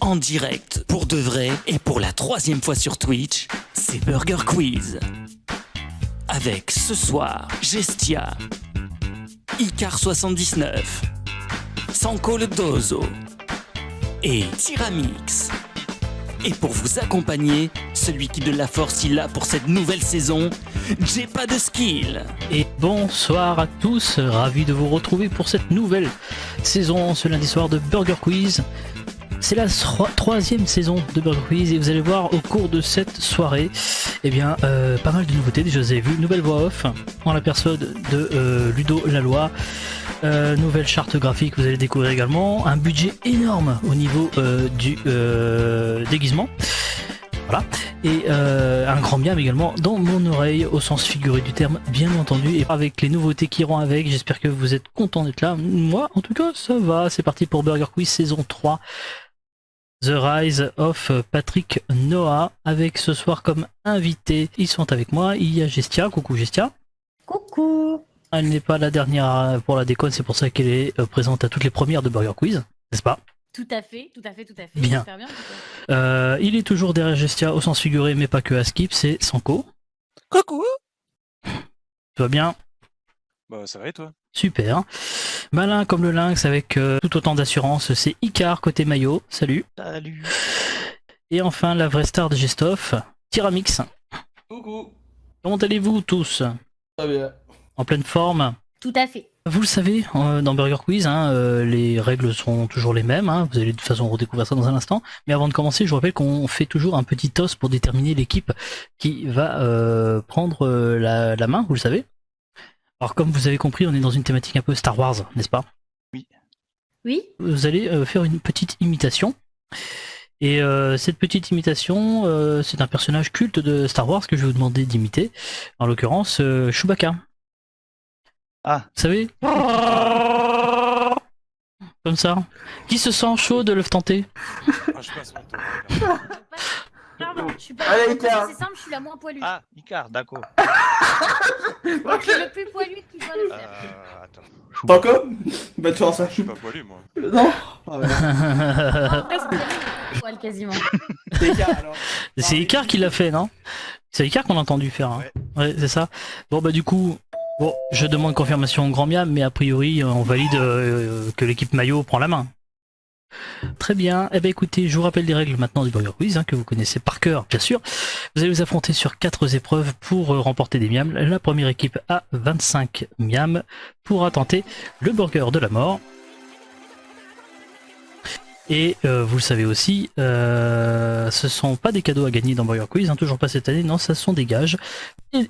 en direct, pour de vrai et pour la 3e fois sur Twitch, c'est Burger Quiz. Avec ce soir, Gestia, Icar79, Sanko le Dozo et Tyramix. Et pour vous accompagner, celui qui de la force il a pour cette nouvelle saison, j'ai pas de skill. Et bonsoir à tous, ravi de vous retrouver pour cette nouvelle saison ce lundi soir de Burger Quiz. C'est la 3e saison de Burger Quiz et vous allez voir au cours de cette soirée, eh bien, pas mal de nouveautés. Déjà vous avez vu, nouvelle voix off en la personne de Ludo Laloy. Nouvelle charte graphique, vous allez découvrir également un budget énorme au niveau du déguisement. Voilà. Et un grand miam également dans mon oreille au sens figuré du terme, bien entendu, et avec les nouveautés qui iront avec. J'espère que vous êtes contents d'être là. Moi en tout cas ça va. C'est parti pour Burger Quiz saison 3, The Rise of Patrick Noah, avec ce soir comme invité, ils sont avec moi, il y a Gestia. Coucou Gestia. Coucou. Elle n'est pas la dernière pour la déconne, c'est pour ça qu'elle est présente à toutes les premières de Burger Quiz, n'est-ce pas? Tout à fait. Bien. J'espère bien. Il est toujours derrière Gestia au sens figuré, mais pas que à Skip, c'est Sanko. Coucou. Tu vas bien? Bah ça va et toi? Super. Malin comme le lynx avec tout autant d'assurance, c'est Icar côté maillot. Salut. Salut. Et enfin la vraie star de Gestoff, Tyramix. Coucou. Comment allez-vous tous? Très bien. En pleine forme? Tout à fait. Vous le savez, dans Burger Quiz, les règles sont toujours les mêmes, vous allez de toute façon redécouvrir ça dans un instant, mais avant de commencer, je vous rappelle qu'on fait toujours un petit toss pour déterminer l'équipe qui va prendre la main, vous le savez. Alors comme vous avez compris, on est dans une thématique un peu Star Wars, n'est-ce pas? Oui. Oui. Vous allez faire une petite imitation, et cette petite imitation, c'est un personnage culte de Star Wars que je vais vous demander d'imiter, en l'occurrence Chewbacca. Ah. Vous savez? Comme ça. Qui se sent chaud de le tenter? Ah, je passe mon tour. Pardon, je suis pas. Allez, Icar. C'est simple, je suis la moins poilue. Ah, Icar, d'accord. Donc je suis le plus poilu qui doit le faire. Attends. T'as quoi? Bonne chance. Je suis pas poilu moi. Non. Ah ouais. Après, c'est le poil quasiment. C'est Icar, alors. C'est Icar qui l'a fait, non? C'est Icar qu'on a entendu faire. Hein. Ouais, c'est ça. Bon, bah, du coup, bon, je demande confirmation au grand miam, mais a priori, on valide que l'équipe maillot prend la main. Très bien. Eh ben, écoutez, je vous rappelle les règles maintenant du Burger Quiz, que vous connaissez par cœur, bien sûr. Vous allez vous affronter sur 4 épreuves pour remporter des miams. La première équipe a 25 miams pourra tenter le burger de la mort. Et vous le savez aussi, ce sont pas des cadeaux à gagner dans Burger Quiz, toujours pas cette année, non, ce sont des gages,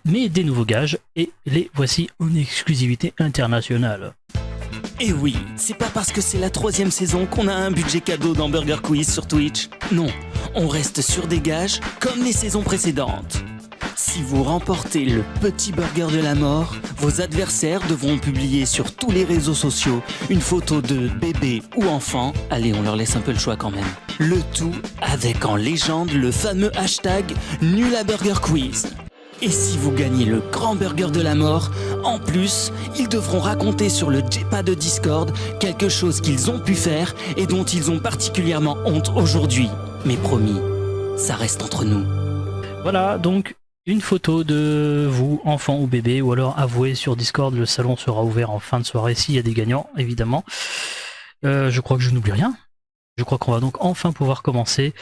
mais des nouveaux gages, et les voici en exclusivité internationale. Et oui, c'est pas parce que c'est la 3e saison qu'on a un budget cadeau dans Burger Quiz sur Twitch. Non, on reste sur des gages comme les saisons précédentes. Si vous remportez le petit burger de la mort, vos adversaires devront publier sur tous les réseaux sociaux une photo de bébé ou enfant. Allez, on leur laisse un peu le choix quand même. Le tout avec en légende le fameux hashtag #NulABurgerQuiz. Et si vous gagnez le grand burger de la mort, en plus, ils devront raconter sur le JPA de Discord quelque chose qu'ils ont pu faire et dont ils ont particulièrement honte aujourd'hui. Mais promis, ça reste entre nous. Voilà, donc une photo de vous, enfant ou bébé, ou alors avouez sur Discord, le salon sera ouvert en fin de soirée s'il y a des gagnants, évidemment. Je crois que je n'oublie rien. Je crois qu'on va donc enfin pouvoir commencer.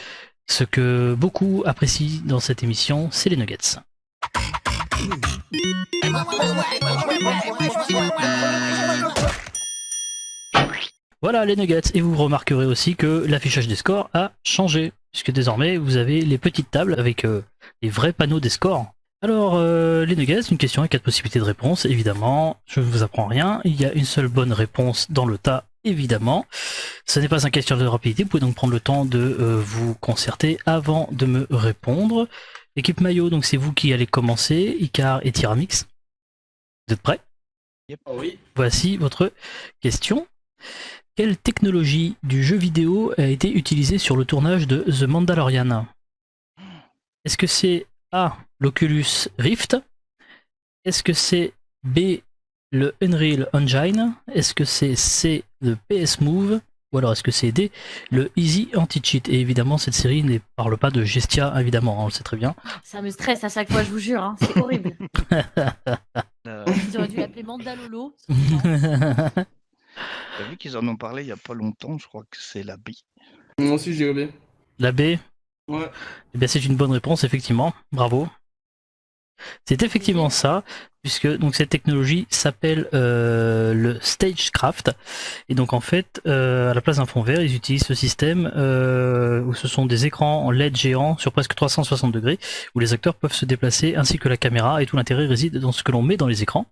Ce que beaucoup apprécient dans cette émission, c'est les nuggets. Voilà les nuggets, et vous remarquerez aussi que l'affichage des scores a changé, puisque désormais vous avez les petites tables avec les vrais panneaux des scores. Alors les nuggets, une question et 4 possibilités de réponse, évidemment, je ne vous apprends rien, il y a une seule bonne réponse dans le tas, évidemment. Ce n'est pas un question de rapidité, vous pouvez donc prendre le temps de vous concerter avant de me répondre. Équipe maillot, donc c'est vous qui allez commencer, Icar et Tyramix. Vous êtes prêts? Yep. Oui. Voici votre question. Quelle technologie du jeu vidéo a été utilisée sur le tournage de The Mandalorian? Est-ce que c'est A, l'Oculus Rift? Est-ce que c'est B, le Unreal Engine? Est-ce que c'est C, le PS Move? Ou alors est-ce que c'est D, le Easy Anti-Cheat? Et évidemment, cette série ne parle pas de Gestia, évidemment, on le sait très bien. Ça me stresse à chaque fois, je vous jure. Hein. C'est horrible. Euh, Ils auraient dû l'appeler Mandalolo. T'as vu qu'ils en ont parlé il y a pas longtemps, je crois que c'est la B. Moi aussi, j'ai oublié. La B, Ouais. eh bien, c'est une bonne réponse, effectivement. Bravo. C'est effectivement ça, puisque donc cette technologie s'appelle le Stagecraft. Et donc en fait, à la place d'un fond vert, ils utilisent ce système où ce sont des écrans en LED géants sur presque 360 degrés, où les acteurs peuvent se déplacer ainsi que la caméra, et tout l'intérêt réside dans ce que l'on met dans les écrans.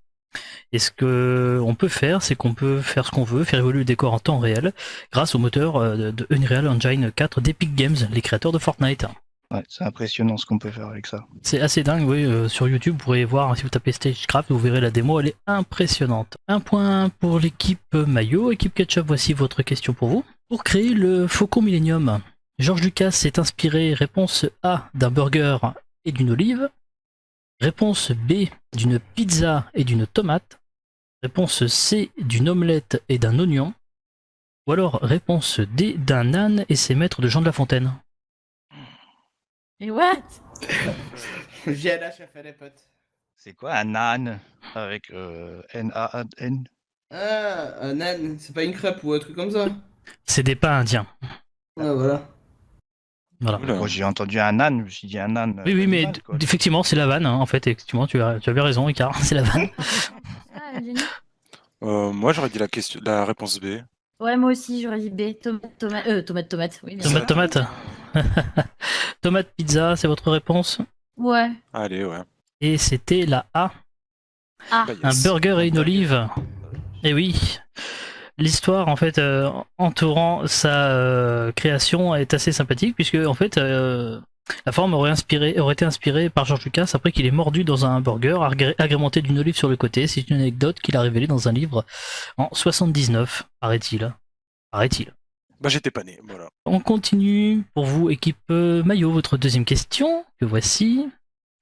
Et ce qu'on peut faire, c'est qu'on peut faire ce qu'on veut, faire évoluer le décor en temps réel, grâce au moteur de Unreal Engine 4 d'Epic Games, les créateurs de Fortnite. Ouais, c'est impressionnant ce qu'on peut faire avec ça. C'est assez dingue, oui. Sur YouTube, vous pourrez voir, si vous tapez Stagecraft, vous verrez la démo, elle est impressionnante. Un point pour l'équipe Maillot. Équipe Ketchup, voici votre question pour vous. Pour créer le Faucon Millennium, George Lucas s'est inspiré, réponse A, d'un burger et d'une olive. Réponse B, d'une pizza et d'une tomate. Réponse C, d'une omelette et d'un oignon. Ou alors réponse D, d'un âne et ses maîtres de Jean de La Fontaine. Mais what? JLH a fait les potes. C'est quoi un âne avec N-A-N? Ah, un âne, c'est pas une crêpe ou un truc comme ça. C'est des pas indiens. Ah, voilà. Voilà. Oula. Moi j'ai entendu un âne, je me suis dit un âne. Oui, oui, mais animal, quoi. effectivement, c'est la vanne, hein, en fait. Effectivement, tu avais raison, Ricard, c'est la vanne. Ah, Jenny. Moi, j'aurais dit la réponse B. Ouais, moi aussi, j'aurais dit B. Tomate. Oui, bien sûr. Tomate. Tomate pizza, c'est votre réponse. Ouais. Allez, ouais. Et c'était la A, Ah, Bah, un yes. burger et une olive. Et oui, l'histoire en fait entourant sa création est assez sympathique puisque en fait la forme aurait été inspirée par George Lucas après qu'il ait mordu dans un burger agrémenté d'une olive sur le côté. C'est une anecdote qu'il a révélée dans un livre en 79, paraît-il. Paraît-il. Bah, j'étais pas né, voilà. On continue pour vous, équipe Maillot, votre deuxième question, que voici.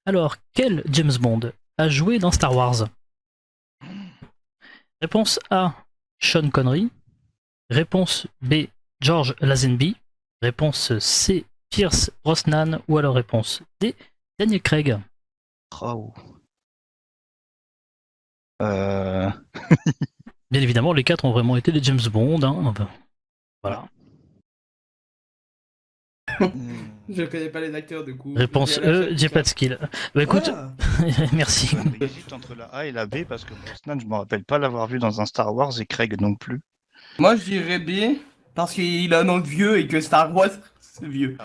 Alors, quel James Bond a joué dans Star Wars? Réponse A, Sean Connery. Réponse B, George Lazenby. Réponse C, Pierce Brosnan. Ou alors réponse D, Daniel Craig. Oh. Bien évidemment, les quatre ont vraiment été des James Bond. Hein. Enfin, voilà. Je connais pas les acteurs du coup. Réponse E, j'ai pas de skill. Bah écoute, Voilà. merci. J'hésite entre la A et la B parce que Brosnan, je me rappelle pas l'avoir vu dans un Star Wars et Craig non plus. Moi je dirais B parce qu'il a un nom de vieux et que Star Wars c'est vieux.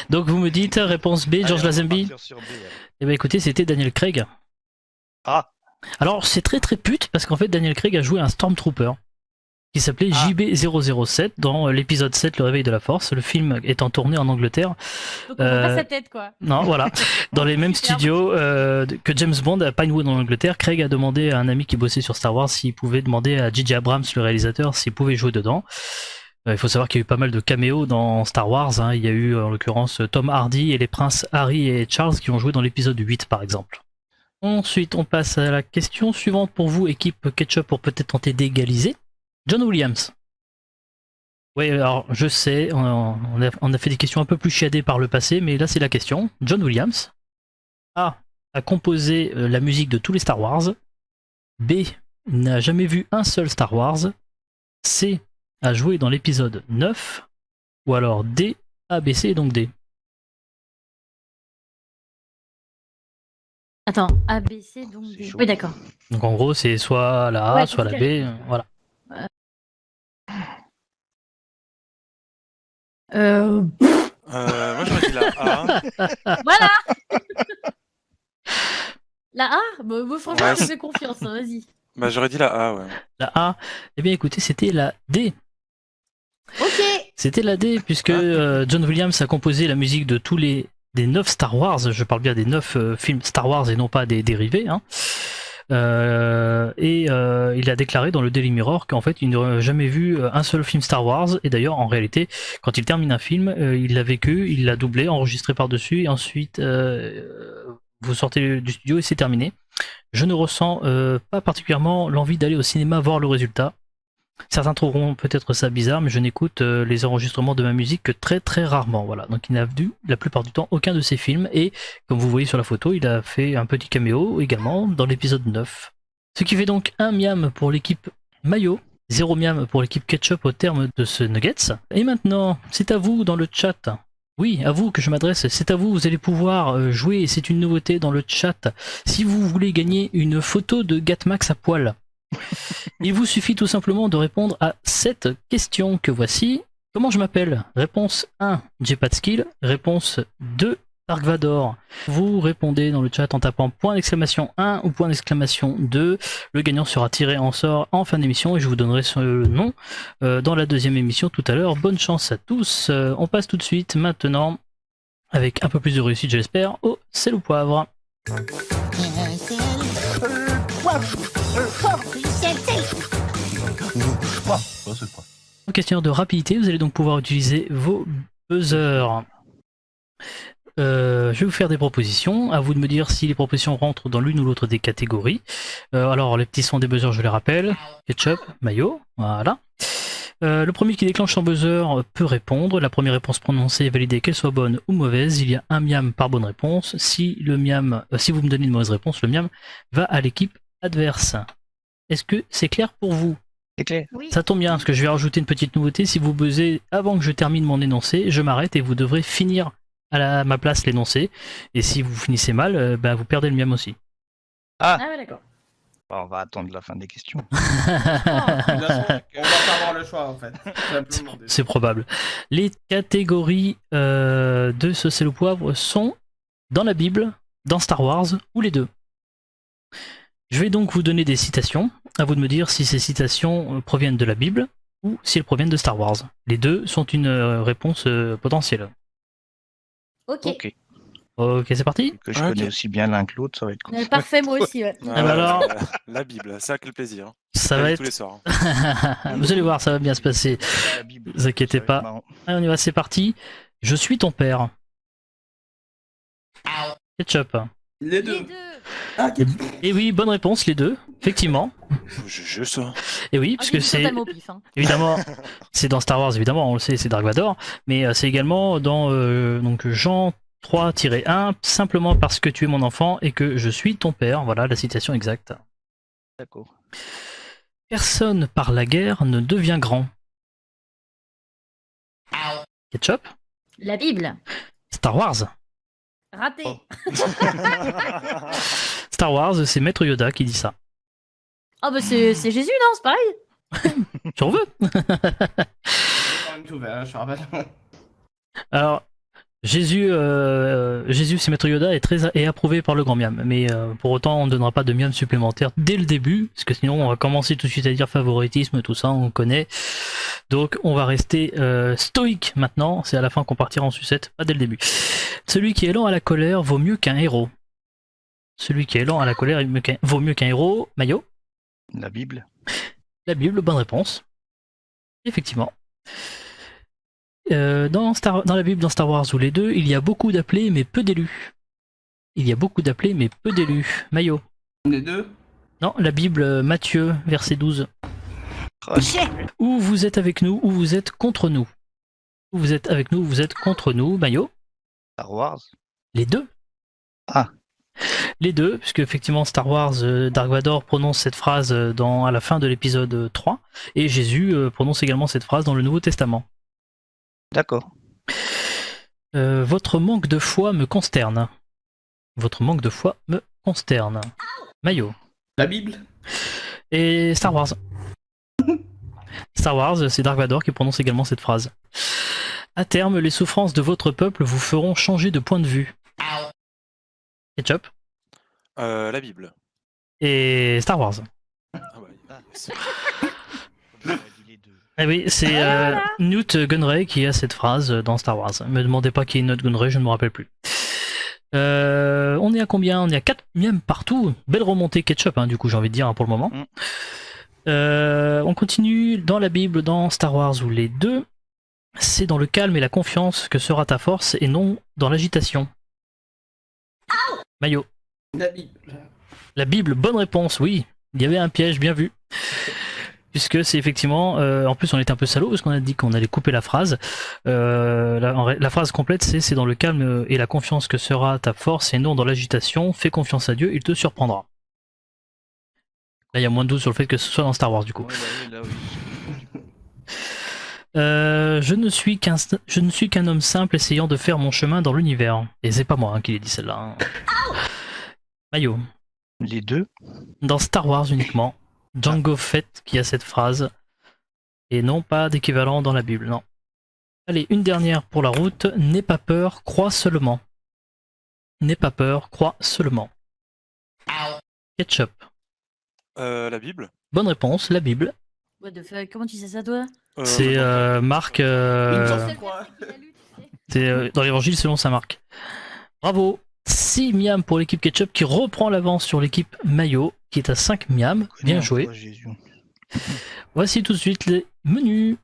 Donc vous me dites réponse B, George Allez, on va Lazenby. partir sur B, alors. Eh ben écoutez, c'était Daniel Craig. Ah, Alors c'est très très pute parce qu'en fait Daniel Craig a joué un Stormtrooper qui s'appelait Ah. JB007 dans l'épisode 7, Le Réveil de la Force, le film étant tourné en Angleterre. donc on voit pas sa tête, quoi. Non, voilà, dans les mêmes Super. studios que James Bond à Pinewood en Angleterre. Craig a demandé à un ami qui bossait sur Star Wars s'il pouvait demander à J.J. Abrams, le réalisateur, s'il pouvait jouer dedans. Il faut savoir qu'il y a eu pas mal de caméos dans Star Wars. Hein. Il y a eu en l'occurrence Tom Hardy et les princes Harry et Charles qui ont joué dans l'épisode 8 par exemple. Ensuite, on passe à la question suivante pour vous, équipe Ketchup, pour peut-être tenter d'égaliser. John Williams. Oui, alors je sais, on a fait des questions un peu plus chiadées par le passé, mais là c'est la question. John Williams A composé la musique de tous les Star Wars. B n'a jamais vu un seul Star Wars. C a joué dans l'épisode 9. Ou alors D, A, B, C et donc D. Attends, A, B, C, donc C'est D. chaud. Oui, d'accord. Donc en gros c'est soit la A, Ouais, soit la c'est B, voilà. Moi, j'aurais dit la A. Voilà. La A? Bah, moi, franchement, Ouais, je te fais confiance, hein, vas-y. Bah, j'aurais dit la A, ouais. La A, eh bien écoutez, c'était la D. Ok. C'était la D, puisque John Williams a composé la musique de tous des 9 Star Wars, je parle bien des 9 films Star Wars et non pas des dérivés. Hein. Il a déclaré dans le Daily Mirror qu'en fait il n'aurait jamais vu un seul film Star Wars, et d'ailleurs en réalité quand il termine un film, il l'a vécu, il l'a doublé, enregistré par-dessus, et ensuite vous sortez du studio et c'est terminé. Je ne ressens pas particulièrement l'envie d'aller au cinéma voir le résultat. Certains trouveront peut-être ça bizarre, mais je n'écoute les enregistrements de ma musique que très très rarement. Voilà. Donc il n'a vu la plupart du temps aucun de ses films, et comme vous voyez sur la photo, il a fait un petit caméo également dans l'épisode 9. Ce qui fait donc 1 miam pour l'équipe Mayo, 0 miam pour l'équipe Ketchup au terme de ce Nuggets. Et maintenant, c'est à vous dans le chat. Oui, à vous que je m'adresse, c'est à vous, vous allez pouvoir jouer, c'est une nouveauté dans le chat. Si vous voulez gagner une photo de Gatmax à poil, il vous suffit tout simplement de répondre à cette question que voici. Comment je m'appelle? Réponse 1, j'ai pas de skill. Réponse 2, Dark Vador. Vous répondez dans le chat en tapant point d'exclamation 1 ou point d'exclamation 2. Le gagnant sera tiré en sort en fin d'émission et je vous donnerai ce nom dans la deuxième émission tout à l'heure. Bonne chance à tous. On passe tout de suite maintenant, avec un peu plus de réussite je l'espère, au sel ou poivre. En question de rapidité, vous allez donc pouvoir utiliser vos buzzers. Je vais vous faire des propositions, à vous de me dire si les propositions rentrent dans l'une ou l'autre des catégories. Alors les petits sons des buzzers, je les rappelle. Ketchup, mayo, voilà. Le premier qui déclenche son buzzer peut répondre. La première réponse prononcée est validée, qu'elle soit bonne ou mauvaise. Il y a un miam par bonne réponse. Si vous me donnez une mauvaise réponse, le miam va à l'équipe adverse. Est-ce que c'est clair pour vous? C'est clair. Oui. Ça tombe bien, parce que je vais rajouter une petite nouveauté. Si vous buzzez avant que je termine mon énoncé, je m'arrête et vous devrez finir à ma place l'énoncé. Et si vous finissez mal, vous perdez le miam aussi. Ah ouais, d'accord. Bon, on va attendre la fin des questions. De toute façon, on va pas avoir le choix en fait. C'est probable. Les catégories de ce sel au poivre sont dans la Bible, dans Star Wars ou les deux. Je vais donc vous donner des citations. À vous de me dire si ces citations proviennent de la Bible ou si elles proviennent de Star Wars. Les deux sont une réponse potentielle. Ok. Ok. Ok, c'est parti. Que je Ok. connais aussi bien l'un que l'autre, ça va être cool. Parfait, moi aussi, ouais. Ah bah alors. La Bible, ça quel plaisir. hein. Ça Je va lis être... tous les soirs. hein. Vous allez voir, ça va bien se passer. La Bible, Ne vous inquiétez ça va être pas. marrant. Allez, on y va, c'est parti. Je suis ton père. Ketchup. Les deux. Les deux. Ah, Et oui, bonne réponse, les deux, effectivement. Je ça. Et oui, Ah, parce j'ai que dit c'est totalement au pif, hein. évidemment, c'est dans Star Wars, évidemment, on le sait, c'est Dark Vador, mais c'est également dans donc Jean 3-1, simplement parce que tu es mon enfant et que je suis ton père. Voilà la citation exacte. D'accord. Personne par la guerre ne devient grand. Ketchup. La Bible. Star Wars. Raté. Oh. Star Wars, c'est Maître Yoda qui dit ça. Ah bah c'est Jésus, non? C'est pareil. Tu en veux? Tout vert, je rappelle. Alors, Jésus, c'est Maître Yoda est approuvé par le grand miam, mais pour autant on ne donnera pas de miam supplémentaire dès le début, parce que sinon on va commencer tout de suite à dire favoritisme, tout ça on connaît. Donc on va rester stoïque maintenant, c'est à la fin qu'on partira en sucette, pas dès le début. Celui qui est lent à la colère vaut mieux qu'un héros. Celui qui est lent à la colère vaut mieux qu'un héros. Mayo. La Bible. La Bible, bonne réponse. Effectivement. Dans la Bible, dans Star Wars ou les deux, il y a beaucoup d'appelés mais peu d'élus. Il y a beaucoup d'appelés mais peu d'élus. Mayo. Les deux. Non, la Bible, Matthieu, verset 12. Oh, Ou vous êtes avec nous, ou vous êtes contre nous. Ou vous êtes avec nous, ou vous êtes contre nous. Mayo. Star Wars. Les deux. Ah. Les deux, puisque effectivement Star Wars, Dark Vador prononce cette phrase à la fin de l'épisode 3, et Jésus prononce également cette phrase dans le Nouveau Testament. D'accord. Votre manque de foi me consterne. Votre manque de foi me consterne. Mayo. La Bible. Et Star Wars. Star Wars, c'est Dark Vador qui prononce également cette phrase. À terme, les souffrances de votre peuple vous feront changer de point de vue. Ketchup. La Bible. Et Star Wars. Ah bah, c'est- J'aurais dit les deux. Eh oui, c'est Newt Gunray qui a cette phrase dans Star Wars. Ne me demandez pas qui est Newt Gunray, je ne me rappelle plus. On est à combien? On est à 4 miams partout. Belle remontée Ketchup, du coup, j'ai envie de dire, pour le moment. On continue dans la Bible, dans Star Wars ou les deux. C'est dans le calme et la confiance que sera ta force et non dans l'agitation. Mayo. La Bible. La Bible, bonne réponse, oui. Il y avait un piège, bien vu. puisque c'est effectivement, en plus on était un peu salaud parce qu'on a dit qu'on allait couper la phrase. La phrase complète c'est dans le calme et la confiance que sera ta force et non dans l'agitation. Fais confiance à Dieu, il te surprendra. Là il y a moins de doute sur le fait que ce soit dans Star Wars du coup. Ouais, là, oui. Je ne suis qu'un homme simple essayant de faire mon chemin dans l'univers. Et c'est pas moi qui l'ai dit celle-là. Hein. Mayo. Les deux. Dans Star Wars uniquement. Jango Fett qui a cette phrase. Et non pas d'équivalent dans la Bible, non. Allez, une dernière pour la route. N'aie pas peur, crois seulement. N'aie pas peur, crois seulement. Ketchup. La Bible. Bonne réponse, la Bible. What the fuck, comment tu sais ça, toi? C'est Marc. Une C'est chance. le verset qu'il a lu, tu sais. C'est dans l'évangile selon saint Marc. Bravo. 6 miam pour l'équipe Ketchup qui reprend l'avance sur l'équipe Mayo qui est à 5 miam. Bien joué. Oh, Jésus. Voici tout de suite les menus.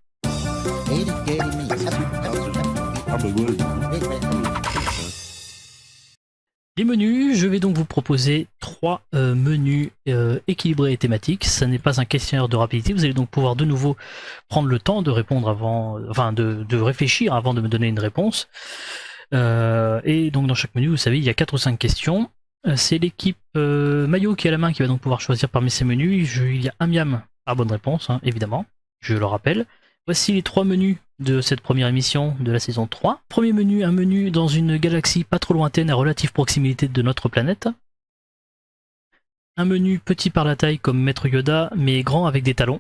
Les menus, je vais donc vous proposer 3 menus équilibrés et thématiques. Ça n'est pas un questionnaire de rapidité. Vous allez donc pouvoir de nouveau prendre le temps de répondre avant, enfin de réfléchir avant de me donner une réponse. Et donc dans chaque menu, vous savez, il y a 4 ou 5 questions. C'est l'équipe Mayo qui a la main qui va donc pouvoir choisir parmi ces menus. Il y a un miam à bonne réponse, hein, évidemment. Je le rappelle. Voici les 3 menus de cette première émission de la saison 3. Premier menu, un menu dans une galaxie pas trop lointaine à relative proximité de notre planète. Un menu petit par la taille comme Maître Yoda, mais grand avec des talons.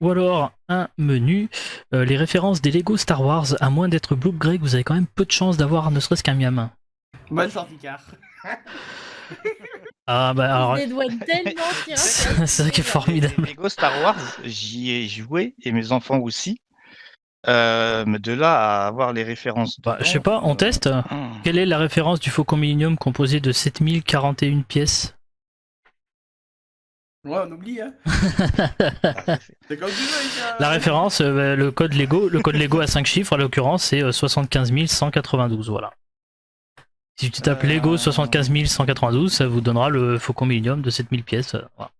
Ou alors un menu, les références des Lego Star Wars, à moins d'être Bloop Greg, vous avez quand même peu de chance d'avoir ne serait-ce qu'un miam. Bonne sortie, car. Ah bah alors, Les doigts tellement tirés. c'est ça qui est formidable. Lego Star Wars, j'y ai joué et mes enfants aussi. Mais de là à avoir les références. Bah, je sais pas, on teste. Quelle est la référence du Faucon Millennium composé de 7041 pièces? Ouais, on oublie, hein. C'est comme tu veux, hein. La référence, le code Lego à 5 chiffres, à l'occurrence, c'est 75 192, voilà. Si tu tapes Lego 75 192, ça vous donnera le Faucon Millennium de 7000 pièces. Voilà.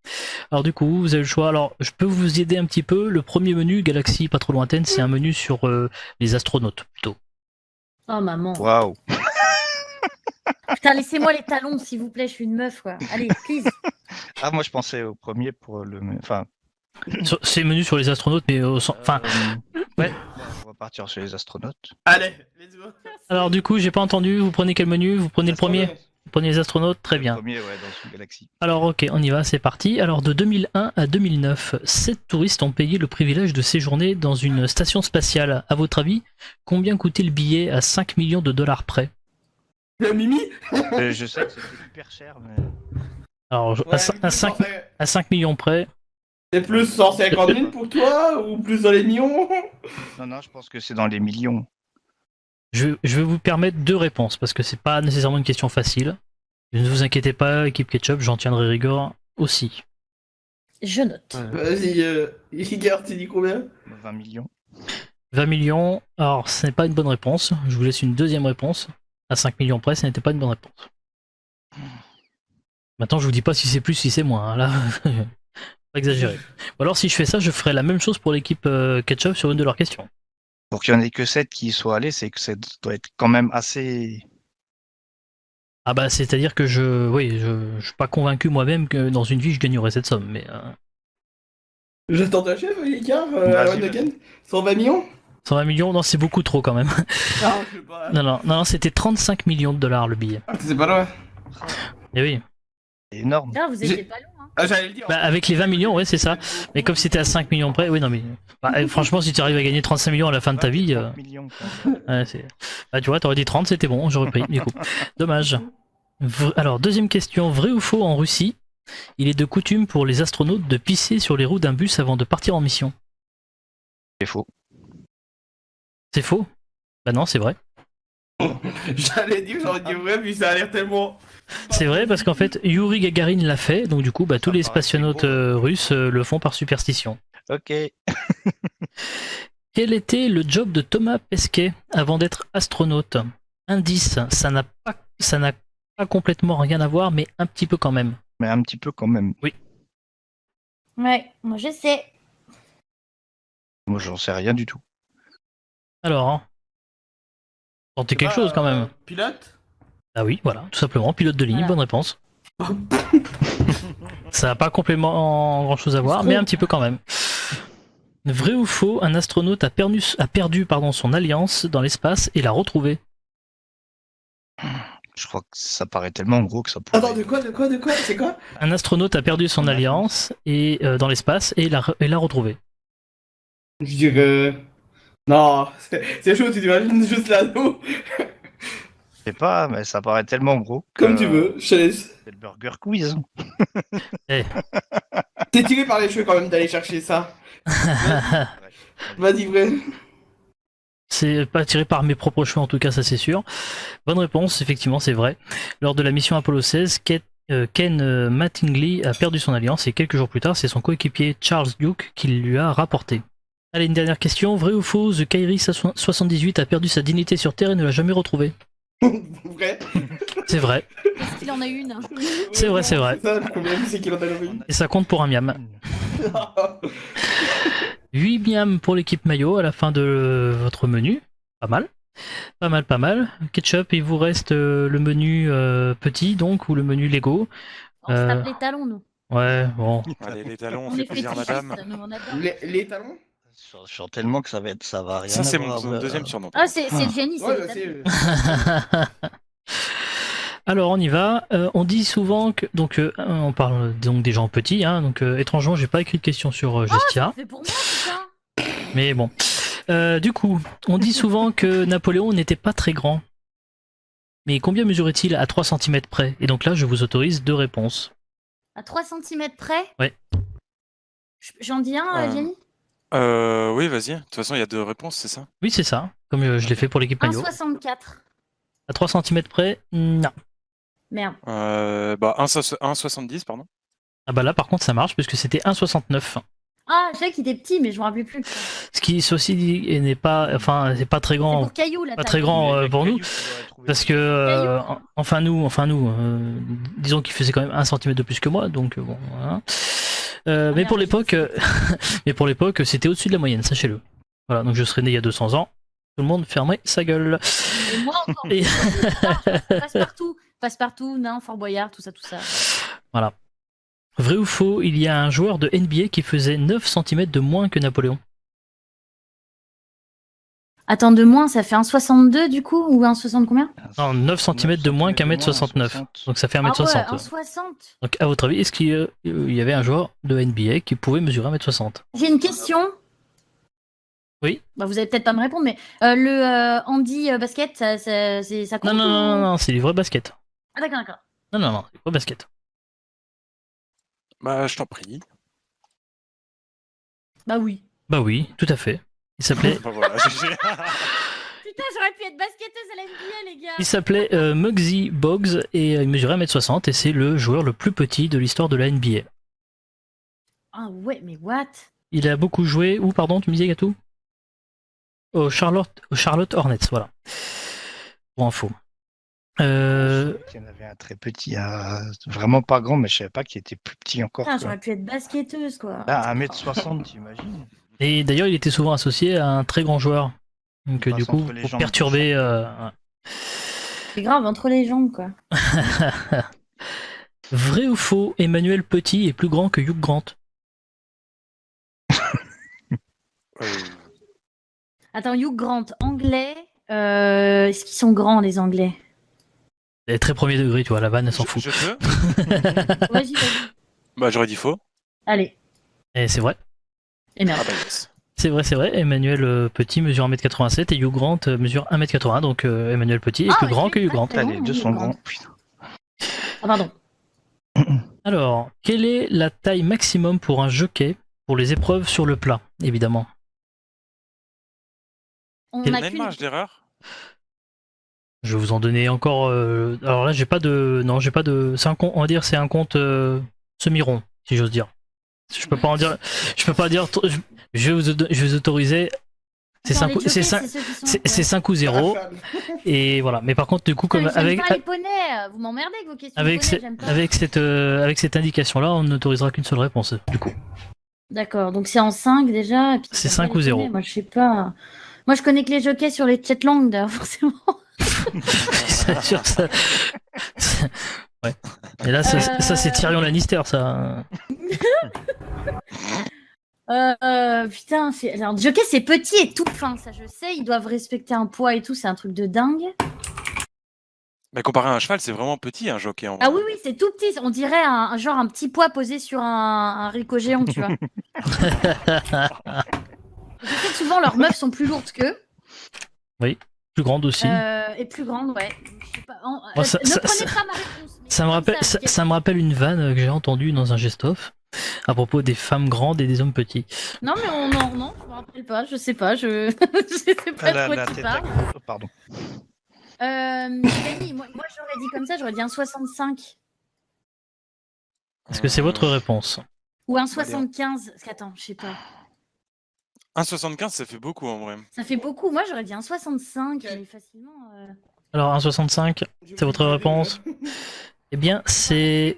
Alors du coup, vous avez le choix. Alors, je peux vous aider un petit peu. Le premier menu, Galaxie pas trop lointaine, c'est un menu sur les astronautes, plutôt. Oh, maman. Waouh. Putain, laissez-moi les talons, s'il vous plaît, je suis une meuf, quoi. Allez, please. Ah, moi je pensais au premier pour le. Enfin. C'est menu sur les astronautes, mais enfin. Ouais. On va partir sur les astronautes. Allez, let's go. Alors du coup, j'ai pas entendu. Vous prenez quel menu? Vous prenez le premier? Vous prenez les astronautes? Très bien. Le premier, ouais, dans une galaxie. Alors ok, on y va, c'est parti. Alors de 2001 à 2009, 7 touristes ont payé le privilège de séjourner dans une station spatiale. À votre avis, combien coûtait le billet à 5 millions de dollars près? Le Mimi. Je sais que c'était hyper cher, mais. Alors Ouais, à 5 millions près. C'est plus 150 000 pour toi ou plus dans les millions? Non, je pense que c'est dans les millions. Je vais vous permettre 2 réponses parce que c'est pas nécessairement une question facile. Ne vous inquiétez pas, équipe Ketchup, j'en tiendrai rigueur aussi. Je note. Vas-y, Igar, tu dis combien? 20 millions. 20 millions, alors ce n'est pas une bonne réponse. Je vous laisse une deuxième réponse. À 5 millions près, ce n'était pas une bonne réponse. Maintenant, je vous dis pas si c'est plus, si c'est moins. Hein, là, pas exagéré. Ou alors, si je fais ça, je ferai la même chose pour l'équipe Ketchup sur une de leurs questions. Pour qu'il n'y en ait que 7 qui y soient allés, c'est que ça doit être quand même assez. Ah bah, c'est-à-dire que je suis pas convaincu moi-même que dans une vie, je gagnerais cette somme. Mais J'attends ta chef, Igar, Vas-y, Again 120 millions? 120 millions, non, c'est beaucoup trop quand même. Ah, je sais pas. Non, c'était 35 millions de dollars le billet. Ah, c'est pas loin. Et oui. C'est énorme. Là, vous étiez pas loin, hein. Ah, j'allais le dire. Bah, avec les 20 millions, ouais, c'est ça. Mais comme c'était à 5 millions près, oui, non, mais. Bah, franchement, si tu arrives à gagner 35 millions à la fin de ta vie. 30 millions, quoi. Ouais, bah, tu vois, t'aurais dit 30, c'était bon, j'aurais pris, du coup. Dommage. Alors, deuxième question, vrai ou faux, en Russie, il est de coutume pour les astronautes de pisser sur les roues d'un bus avant de partir en mission? C'est faux. C'est faux? Bah non, c'est vrai. J'allais dire, j'aurais dit ouais, puis ça a l'air tellement. C'est vrai parce qu'en fait, Yuri Gagarin l'a fait, donc du coup, bah, tous les paraît spationautes russes le font par superstition. Ok. Quel était le job de Thomas Pesquet avant d'être astronaute? Indice, ça n'a pas complètement rien à voir, mais un petit peu quand même. Mais un petit peu quand même. Oui. Ouais, moi je sais. Moi, j'en sais rien du tout. Alors, hein. Tentez quelque chose quand même. Pilote. Ah oui, voilà, tout simplement, pilote de ligne, Voilà. bonne réponse. Ça n'a pas complètement grand chose à voir, mais un petit peu quand même. Vrai ou faux, un astronaute a perdu son alliance dans l'espace et l'a retrouvée. Je crois que ça paraît tellement gros que ça pourrait. Attends, de quoi c'est quoi? Un astronaute a perdu son alliance et dans l'espace et l'a retrouvée. Je dirais... Non, c'est chaud, tu t'imagines juste l'anneau. Je sais pas, mais ça paraît tellement gros que Comme tu veux, je te laisse. c'est le Burger Quiz. T'es tiré par les cheveux quand même d'aller chercher ça. Vas-y, vrai. C'est pas tiré par mes propres cheveux en tout cas, ça c'est sûr. Bonne réponse, effectivement c'est vrai. Lors de la mission Apollo 16, Ken Mattingly a perdu son alliance et quelques jours plus tard, c'est son coéquipier Charles Duke qui lui a rapporté. Allez, une dernière question. Vrai ou faux, The Kairi 78 a perdu sa dignité sur Terre et ne l'a jamais retrouvée? Vrai. C'est vrai. Est-ce qu'il en a une? C'est vrai, c'est vrai. C'est ça, le problème, c'est qu'il en a une. Et ça compte pour un miam. 8 miam pour l'équipe maillot à la fin de votre menu. Pas mal. Pas mal, pas mal. Ketchup, il vous reste le menu petit donc ou le menu Lego. On se tape les talons, nous. Ouais, bon. Allez, les talons, on On fait est plaisir, fétichistes, madame. nous, on adore. Les talons? Je sens tellement que ça va rien. Ça, c'est avoir, mon deuxième surnom. Ah, c'est le génie, c'est Ouais, le je talon. sais. Alors on y va. On dit souvent que on parle donc des gens petits. Hein, donc étrangement, j'ai pas écrit de question sur Gestia, C'est pour moi, putain. mais bon. Du coup, on dit souvent que Napoléon n'était pas très grand. Mais combien mesurait-il à 3 cm près? Et donc là, je vous autorise 2 réponses. À 3 cm près? Ouais. J'en dis un, Jenny? Oui, vas-y. De toute façon, il y a 2 réponses, c'est ça? Oui, c'est ça. Comme je l'ai fait pour l'équipe maillot. 1,64. À 3 cm près, non. Merde. 1,70, pardon. Ah bah là, par contre, ça marche puisque c'était 1,69. Ah, je savais qu'il était petit, mais je me rappelais plus. Ce qui, ceci dit, n'est pas, enfin, c'est pas très C'est grand. pour Caillou, la Pas taille. très grand Mais pour nous. Caillou, tu dois trouver Parce ça. que, enfin nous, disons qu'il faisait quand même 1 cm de plus que moi, donc bon, voilà. Mais merde, pour l'époque, c'était au-dessus de la moyenne, sachez-le. Voilà, donc je serais né il y a 200 ans. Tout le monde fermerait sa gueule. Et moi encore. Et- Passe-partout, nain, Fort Boyard, tout ça, tout ça. Voilà. Vrai ou faux, il y a un joueur de NBA qui faisait 9 cm de moins que Napoléon. Attends, de moins, ça fait 1,62 du coup? Ou 1,60 combien? Non, 9 cm de moins qu'un mètre 69. Donc ça fait 1m60. Ah ouais, 1,60. Donc à votre avis, est-ce qu'il y avait un joueur de NBA qui pouvait mesurer 1m60? J'ai une question. Oui. Bah, vous allez peut-être pas me répondre, mais le Andy basket, ça compte Non, non, ou- non, non, non, c'est du vrai basket. Ah d'accord, d'accord. Non, non, non, c'est du vrai basket. Bah, je t'en prie. Bah oui. Bah oui, tout à fait. Il s'appelait Bah, voilà, GG. Putain, j'aurais pu être basketteuse à la NBA, les gars. Il s'appelait Muggsy Boggs et il mesurait 1m60 et c'est le joueur le plus petit de l'histoire de la NBA. Ah ouais, mais what? Il a beaucoup joué. Où, pardon, tu me disais, Gatou? Au Charlotte Hornets, voilà. Pour info. Je sais qu'il y en avait un très petit, vraiment pas grand, mais je savais pas qu'il était plus petit encore. Putain, quoi. j'aurais pu être basketteuse, quoi. Ah, 1m60, t'imagines? Et d'ailleurs, il était souvent associé à un très grand joueur. Donc Passe du coup, entre les pour jambes, perturber... C'est grave, entre les jambes, quoi. Vrai ou faux, Emmanuel Petit est plus grand que Hugh Grant? Attends, Hugh Grant, anglais. Est-ce qu'ils sont grands, les anglais? Il est très premier degré, tu vois, la vanne, elle s'en fout. Je peux? Vas-y, vas-y. Bah, j'aurais dit faux. Allez. Et c'est vrai. Et merde. Ah bah, yes. C'est vrai, c'est vrai. Emmanuel Petit mesure 1m87 et Hugh Grant mesure 1m80. Donc Emmanuel Petit est plus ouais, grand que Hugh Grant. très Ah, bon, les deux Hugh sont Grant. grands. Putain. Ah, pardon. Alors, quelle est la taille maximum pour un jockey pour les épreuves sur le plat, évidemment? On Quelle a On a une qu'une- marge d'erreur? Je vais vous en donner encore. Alors là, j'ai pas de. Non, j'ai pas de. C'est un compte. On va dire c'est un compte semi-rond, si j'ose dire. Je peux pas en dire. Je peux pas dire. Je vais vous autoriser C'est Dans 5 les ou- jockeys, c'est cinq- ceux qui sont- c'est ouais. 5 ou 0. Et voilà. Mais par contre, du coup, Putain, comme mais j'aime avec, pas les poneys, vous m'emmerdez avec vos questions de avec, poneys, ce- j'aime pas. avec cette indication-là, on n'autorisera qu'une seule réponse, du coup. D'accord, donc c'est en 5 déjà. et puis C'est j'aime 5 pas ou les 0. poneys, moi je sais pas. Moi je connais que les jockeys sur les Chetlang, d'ailleurs, forcément. C'est sûr, ça. Ouais. Et là, ça c'est Tyrion Lannister, ça. Putain, alors, jockey c'est petit et tout fin, ça je sais, ils doivent respecter un poids et tout, c'est un truc de dingue. Mais comparé à un cheval, c'est vraiment petit un jockey en Ah vrai. oui, oui, c'est tout petit, on dirait genre un petit poids posé sur un ricochet géant, tu vois. Je sais que souvent leurs meufs sont plus lourdes qu'eux. Plus grande aussi. Et plus grandes, ouais. Je sais pas, Bon, ça- ne ça- prenez ça- pas ma réponse. mais Ça me comme rappelle, ça me rappelle une vanne que j'ai entendue dans un gest-off à propos des femmes grandes et des hommes petits. Non, mais non, je me rappelle pas, je sais pas, je sais pas La, de la quoi tu tête parles. à... Pardon. Dani, moi j'aurais dit comme ça, j'aurais dit un 65 Est-ce que c'est votre réponse? ou un 75. Parce qu'attends, je sais pas. 1,75 ça fait beaucoup en vrai. Ça fait beaucoup. Moi j'aurais dit un 65, mais facilement. Alors, 1,65, c'est votre réponse? Eh bien, c'est.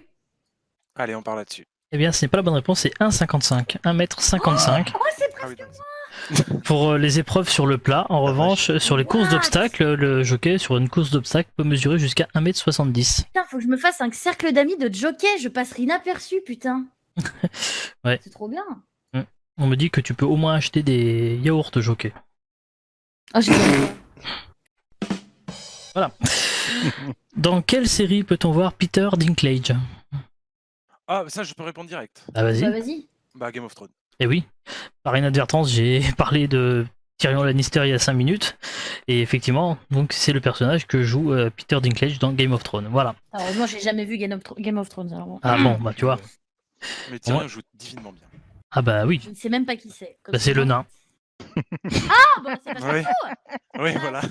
Allez, on part là-dessus. Eh bien, ce n'est pas la bonne réponse, c'est 1,55. 1m55. Oh, c'est Ah oui, presque. donc, Pour les épreuves sur le plat, en revanche, sur les courses What d'obstacles, le jockey sur une course d'obstacles peut mesurer jusqu'à 1m70. Putain, faut que je me fasse un cercle d'amis de jockey, je passerai inaperçu, putain. Ouais. C'est trop bien. On me dit que tu peux au moins acheter des yaourts jockey. Oh, j'ai Voilà. Dans quelle série peut-on voir Peter Dinklage? Ah, ça je peux répondre direct. Ah, vas-y. Bah, vas-y. Bah Game of Thrones. Eh oui, par inadvertance, j'ai parlé de Tyrion Lannister il y a 5 minutes. Et effectivement, donc c'est le personnage que joue Peter Dinklage dans Game of Thrones. Voilà. Alors, heureusement, j'ai jamais vu Game of Thrones. Alors bon. Ah bon, bah tu vois. Mais Tyrion Ouais. joue divinement bien. Ah bah oui, Je ne sais même pas qui c'est. Comme bah, c'est ça. le nain. Ah, bon, c'est pas Oui. ça. Oui, voilà.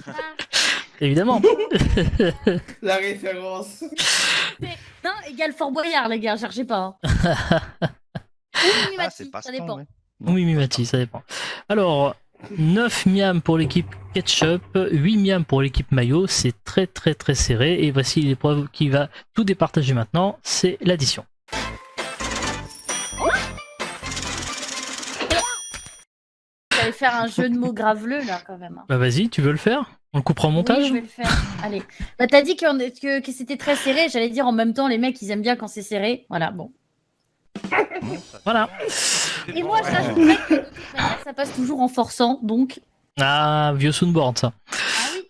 Évidemment. La référence. Nain égale Fort Boyard, les gars, cherchez pas. Hein. Ou Mimimati, Ah, c'est pas ça dépend. ouais. Oui, Mimati, ça dépend. Alors, 9 miams pour l'équipe Ketchup, 8 miams pour l'équipe Mayo, c'est très très très serré. Et voici l'épreuve qui va tout départager maintenant, c'est l'addition. J'allais faire un jeu de mots graveleux, là, quand même. Hein. Bah vas-y, tu veux le faire? On le coupera en Oui, montage? je vais le faire. Allez. Bah, t'as dit que c'était très serré. J'allais dire en même temps, les mecs, ils aiment bien quand c'est serré. Voilà, bon. Voilà. Et moi, j'ajouterais que de toute manière, ça passe toujours en forçant, donc. Ah, vieux Soundboard ça. Ah oui.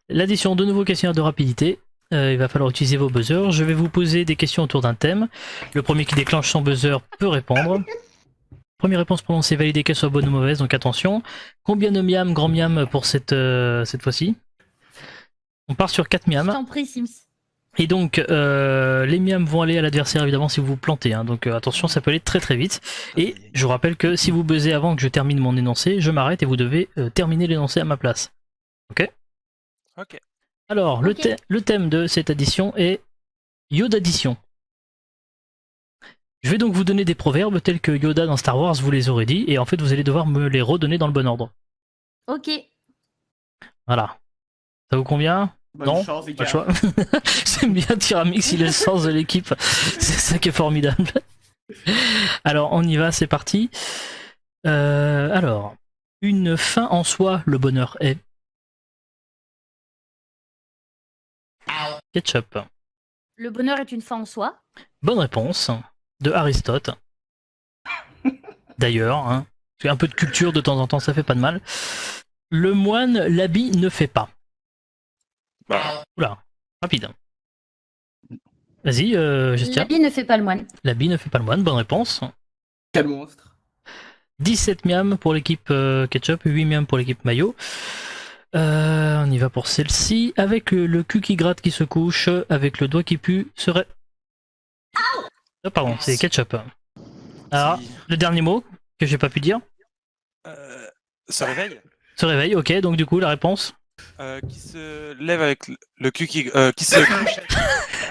L'addition de nouveaux questionnaires de rapidité. Il va falloir utiliser vos buzzers. Je vais vous poser des questions autour d'un thème. Le premier qui déclenche son buzzer peut répondre. Première réponse prononcée validée, qu'elle soit bonne ou mauvaise, donc attention. Combien de miam, grand miam pour cette fois-ci? On part sur 4 Je miam. t'en prie, Sims. Et donc, les miams vont aller à l'adversaire évidemment si vous vous plantez. Hein. Donc attention, ça peut aller très très vite. Et je vous rappelle que si vous buzzez avant que je termine mon énoncé, je m'arrête et vous devez terminer l'énoncé à ma place. Ok? Ok. Alors, Ok. le thème de cette addition est Yoda addition. Je vais donc vous donner des proverbes tels que Yoda dans Star Wars vous les aurait dit, et en fait vous allez devoir me les redonner dans le bon ordre. Ok. Voilà. Ça vous convient? Bonne Non, chance, les pas le gars. choix. J'aime bien Tyramix, il est le sens de l'équipe. C'est ça qui est formidable. Alors, on y va, c'est parti. Alors, une fin en soi, le bonheur est. Ketchup. Le bonheur est une fin en soi. Bonne réponse de Aristote. D'ailleurs, hein, parce qu'un peu de culture de temps en temps, ça fait pas de mal. Le moine l'habit ne fait pas. Bah, Oula, rapide. Vas-y, Gestia. L'habit ne fait pas le moine. L'habit ne fait pas le moine, bonne réponse. Quel monstre. 17 miams pour l'équipe Ketchup, 8 miams pour l'équipe Mayo. On y va pour celle-ci. Avec le cul qui gratte qui se couche, avec le doigt qui pue, serait... Ah, pardon, c'est Ketchup. Alors, si- le dernier mot que j'ai pas pu dire. se réveille. Se réveille, ok, donc du coup, la réponse. Qui se lève avec le cul qui se couche.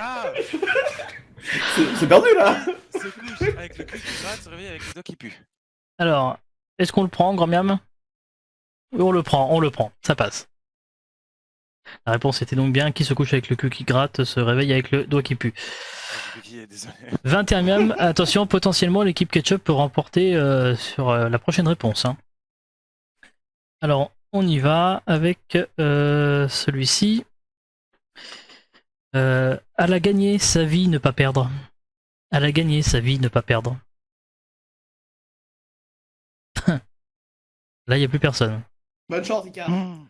Ah, C'est perdu là. se couche avec le cul qui gratte, se réveille avec le doigt qui pue. Alors, est-ce qu'on le prend, grand miam? On le prend, ça passe. La réponse était donc bien, qui se couche avec le cul qui gratte, se réveille avec le doigt qui pue. Désolé. 21ème, attention, potentiellement l'équipe Ketchup peut remporter sur la prochaine réponse. Hein. Alors, on y va avec celui-ci. À la gagner, sa vie, ne pas perdre. À la gagner, sa vie, ne pas perdre. Là, il n'y a plus personne. Bonne chance, Ika. Mmh.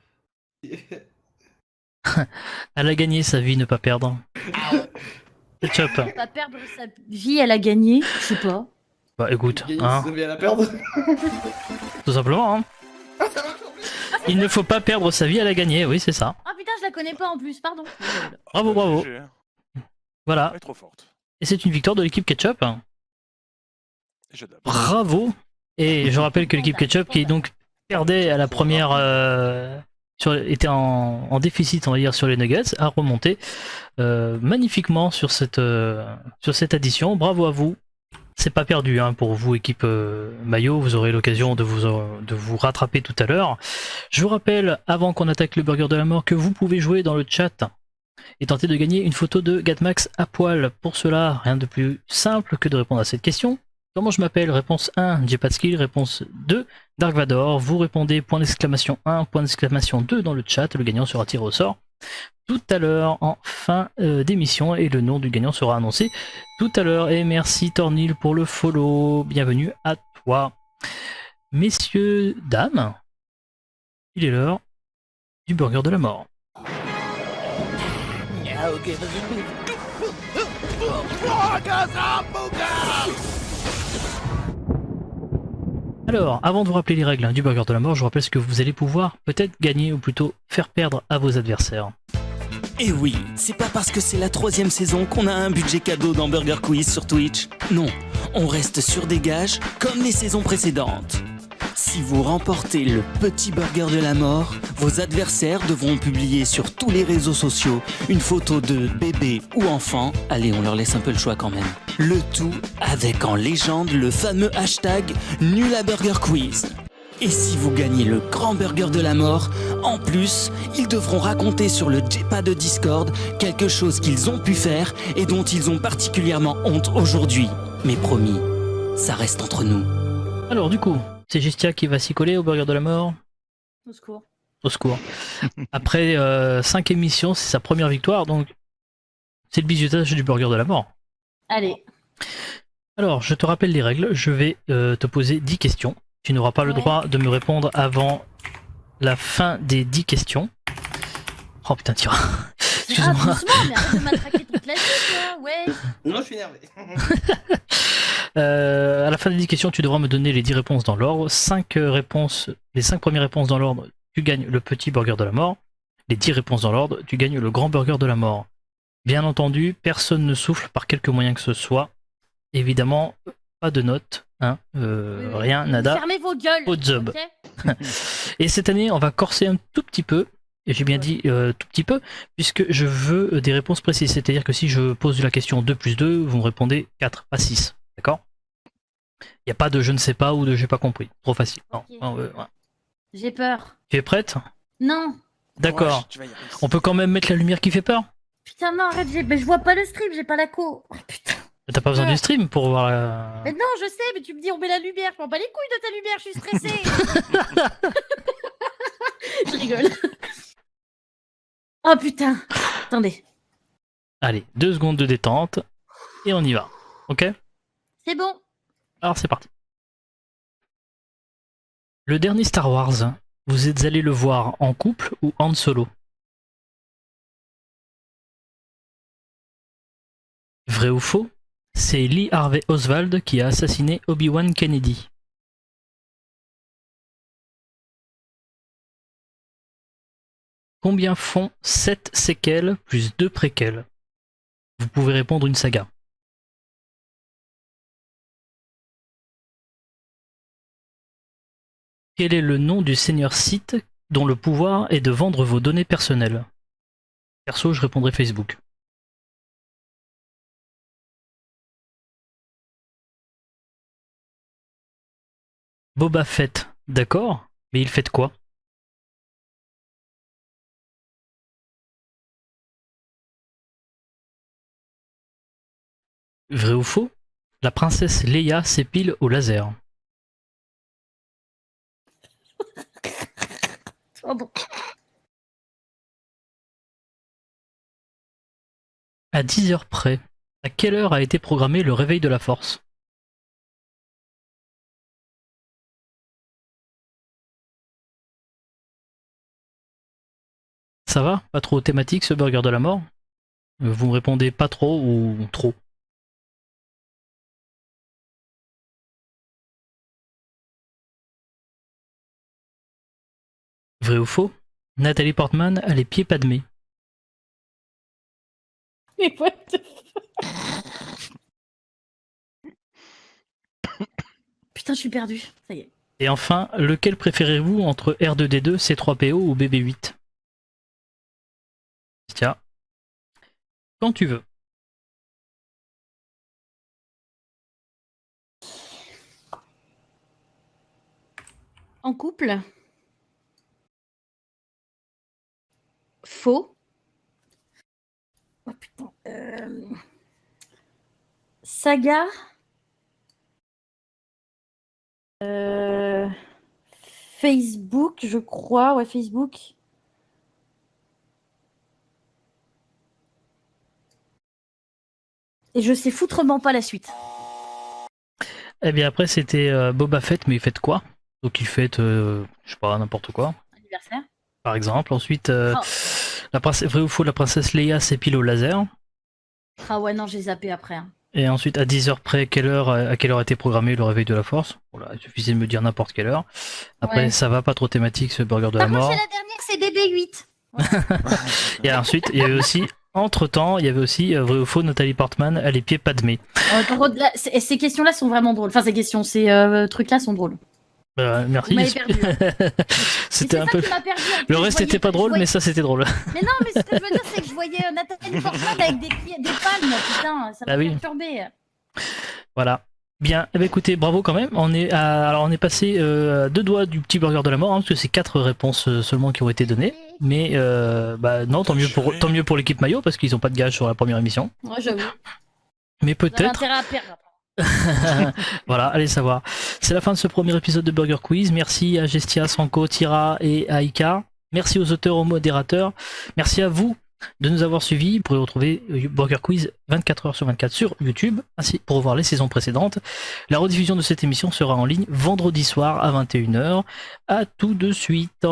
À la gagner, sa vie, ne pas perdre. Ketchup. Pas perdre sa vie, elle a gagné. Je sais pas. Bah écoute, Gagner, hein, ça vient la perdre. tout simplement. Hein. Il ne faut pas perdre sa vie à la gagner, oui, c'est ça. Ah putain, je la connais pas en plus, pardon. Bravo, bravo. Voilà. Elle est trop forte. Et c'est une victoire de l'équipe Ketchup. Et j'adore. Bravo. Et je rappelle que l'équipe Ketchup, qui donc perdait à la première, était en déficit, on va dire, sur les Nuggets, a remonté magnifiquement sur cette addition. Bravo à vous. C'est pas perdu hein, pour vous, équipe Maillot. Vous aurez l'occasion de vous rattraper tout à l'heure. Je vous rappelle, avant qu'on attaque le burger de la mort, que vous pouvez jouer dans le chat et tenter de gagner une photo de Gatmax à poil. Pour cela, rien de plus simple que de répondre à cette question. Comment je m'appelle? Réponse 1, j'ai pas de skill. Réponse 2, Dark Vador. Vous répondez point d'exclamation 1, point d'exclamation 2 dans le chat. Le gagnant sera tiré au sort tout à l'heure en fin d'émission et le nom du gagnant sera annoncé tout à l'heure. Et merci Tornil pour le follow. Bienvenue à toi. Messieurs, dames, il est l'heure du burger de la mort. Alors, avant de vous rappeler les règles hein, du burger de la mort, je vous rappelle ce que vous allez pouvoir peut-être gagner ou plutôt faire perdre à vos adversaires. Et oui, c'est pas parce que c'est la 3e saison qu'on a un budget cadeau dans Burger Quiz sur Twitch. Non, on reste sur des gages comme les saisons précédentes. Si vous remportez le petit burger de la mort, vos adversaires devront publier sur tous les réseaux sociaux une photo de bébé ou enfant. Allez, on leur laisse un peu le choix quand même. Le tout avec en légende le fameux hashtag Nul à Burger Quiz. Et si vous gagnez le grand burger de la mort, en plus, ils devront raconter sur le JPA de Discord quelque chose qu'ils ont pu faire et dont ils ont particulièrement honte aujourd'hui. Mais promis, ça reste entre nous. Alors du coup, c'est Gestia qui va s'y coller au burger de la mort. Au secours. Au secours. Après 5 émissions, c'est sa première victoire, donc c'est le bisutage du burger de la mort. Allez. Alors, je te rappelle les règles, je vais te poser 10 questions. Tu n'auras pas le droit de me répondre avant la fin des 10 questions. Oh putain, tira. Excuse-moi. Ah, doucement, mais arrête de matraquer toute la vie, toi. Ouais. Non, je suis énervé. À la fin des 10 questions, tu devras me donner les 10 réponses dans l'ordre. Les 5 premières réponses dans l'ordre, tu gagnes le petit burger de la mort. Les 10 réponses dans l'ordre, tu gagnes le grand burger de la mort. Bien entendu, personne ne souffle par quelque moyen que ce soit. Évidemment, pas de notes, hein, rien, nada. Fermez vos gueules. Au job. Okay. Et cette année, on va corser un tout petit peu. Et j'ai bien dit tout petit peu, puisque je veux des réponses précises. C'est-à-dire que si je pose la question 2 plus 2, vous me répondez 4, pas 6. D'accord? Il n'y a pas de je ne sais pas ou de j'ai pas compris. Trop facile. Non. Okay. Ouais. J'ai peur. Tu es prête? Non. D'accord. Tu vas y réussir. On peut quand même mettre la lumière qui fait peur? Putain, non, arrête, mais je vois pas le stream, j'ai pas la co. Oh, putain. T'as pas besoin du stream pour voir la... Mais non, je sais, mais tu me dis on met la lumière, je m'en bats les couilles de ta lumière, je suis stressée. Je rigole. Oh putain. Attendez. Allez, 2 secondes de détente. Et on y va. Ok? C'est bon. Alors c'est parti. Le dernier Star Wars, vous êtes allé le voir en couple ou en solo? Vrai ou faux? C'est Lee Harvey Oswald qui a assassiné Obi-Wan Kennedy. Combien font 7 séquelles plus 2 préquelles? Vous pouvez répondre une saga. Quel est le nom du seigneur Sith dont le pouvoir est de vendre vos données personnelles? Perso, je répondrai Facebook. Boba Fett, d'accord, mais il fait quoi? Vrai ou faux? La princesse Leia s'épile au laser. Pardon. À 10 heures près, à quelle heure a été programmé le réveil de la force? Ça va? Pas trop thématique ce burger de la mort? Vous me répondez pas trop ou trop? Vrai ou faux? Nathalie Portman a les pieds Padmé. Mais what the Putain, je suis perdue. Ça y est. Et enfin, lequel préférez-vous entre R2D2, C3PO ou BB8? Tiens, quand tu veux. En couple. Faux. Oh putain. Saga. Facebook, je crois. Ouais, Facebook. Et je sais foutrement pas la suite. Eh bien après c'était Boba Fett, mais il fête quoi? Donc il fête, je sais pas, n'importe quoi. Anniversaire. Par exemple. Ensuite, Oh. vrai ou faux, la princesse Leia s'épile au laser. Ah ouais, non, j'ai zappé après. Hein. Et ensuite, à 10 heures près, à quelle heure a été programmé le réveil de la force? Voilà, il suffisait de me dire n'importe quelle heure. Après, Ouais. ça va, pas trop thématique ce burger de la Par contre, mort. c'est la dernière, c'est DB8. Et ensuite, il y avait aussi, entre-temps, il y avait aussi, vrai ou faux, Nathalie Portman a les pieds Padmé. Par contre, là, ces questions-là sont vraiment drôles. Enfin, ces trucs-là sont drôles. Merci. Vous m'avez perdu. Hein. C'était un ça peu. qui m'a perdu. En Le plus, reste je n'était pas voyais- drôle, je voyais- mais ça c'était drôle. Mais non, mais ce que je veux dire, c'est que je voyais Nathalie Portman avec des palmes. Putain, ça m'a Ah oui. perturbé. Voilà. Bien, eh bien, écoutez, bravo quand même. On est passé à 2 doigts du petit burger de la mort, hein, parce que c'est 4 réponses seulement qui ont été données. Mais non, tant mieux pour l'équipe maillot, parce qu'ils n'ont pas de gage sur la première émission. Ouais, j'avoue. Mais Vous avez peut-être. intérêt à perdre. Voilà, allez savoir. C'est la fin de ce premier épisode de Burger Quiz. Merci à Gestia, Sanko, Tira et à Ika. Merci aux auteurs, aux modérateurs. Merci à vous de nous avoir suivis. Vous pourrez retrouver Burger Quiz 24h/24 sur YouTube, ainsi pour voir les saisons précédentes. La rediffusion de cette émission sera en ligne vendredi soir à 21h. À tout de suite.